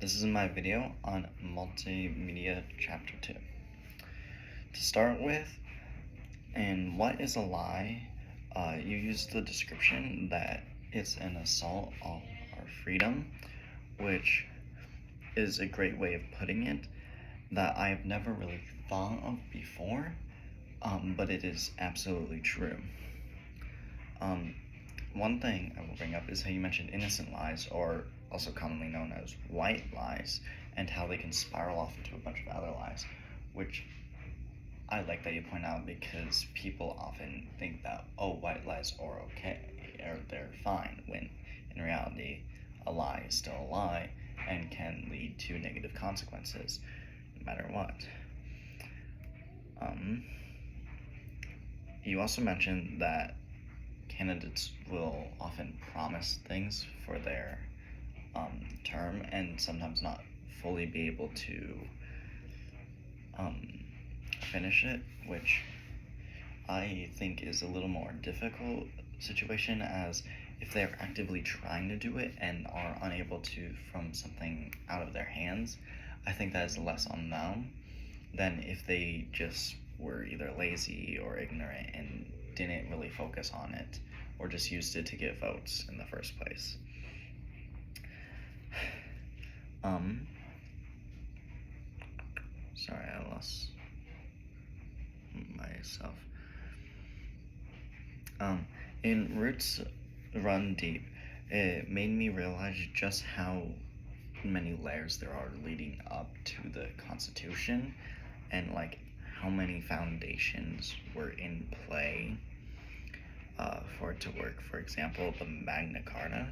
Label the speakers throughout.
Speaker 1: this is my video on Multimedia Chapter 2. To start with, in What is a Lie, you use the description that it's an assault on our freedom, which is a great way of putting it that I've never really thought of before, but it is absolutely true. One thing I will bring up is how you mentioned innocent lies, or also commonly known as white lies, and how they can spiral off into a bunch of other lies, which I like that you point out because people often think that, oh, white lies are okay, or they're fine, when in reality, a lie is still a lie and can lead to negative consequences, no matter what. You also mentioned that candidates will often promise things for their term and sometimes not fully be able to finish it, which I think is a little more difficult situation, as if they're actively trying to do it and are unable to from something out of their hands, I think that is less on them than if they just were either lazy or ignorant and didn't really focus on it, or just used it to get votes in the first place. Sorry, I lost myself. In Roots Run Deep, it made me realize just how many layers there are leading up to the Constitution, and like how many foundations were in play for it to work. For example, the Magna Carta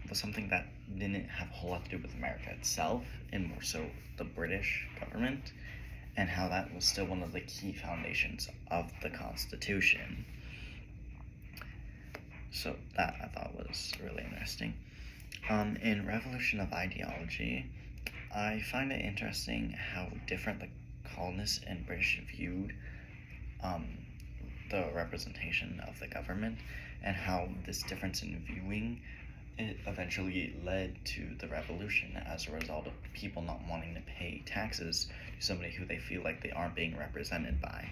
Speaker 1: was something that didn't have a whole lot to do with America itself, and more so the British government, and how that was still one of the key foundations of the Constitution. So that I thought was really interesting. In Revolution of Ideology, I find it interesting how different the colonists and British viewed the representation of the government, and how this difference in viewing it eventually led to the revolution as a result of people not wanting to pay taxes to somebody who they feel like they aren't being represented by.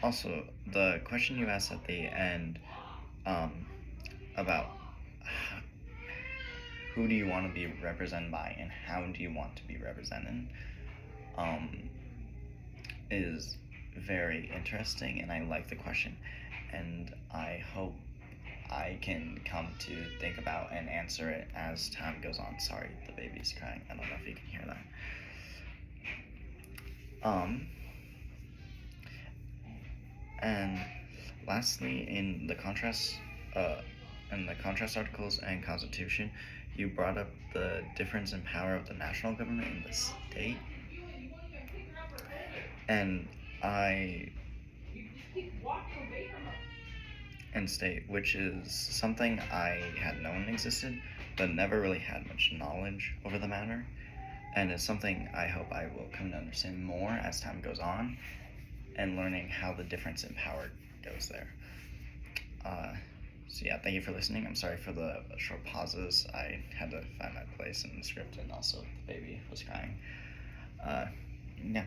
Speaker 1: Also, the question you asked at the end about who do you want to be represented by and how do you want to be represented is very interesting, and I like the question, and I hope I can come to think about and answer it as time goes on. Sorry, the baby's crying. I don't know if you can hear that. And lastly, in the contrast articles and Constitution, you brought up the difference in power of the national government and the state, which is something I had known existed, but never really had much knowledge over the matter, and it's something I hope I will come to understand more as time goes on, and learning how the difference in power goes there. So yeah, thank you for listening. I'm sorry for the short pauses. I had to find my place in the script, and also the baby was crying. Yeah.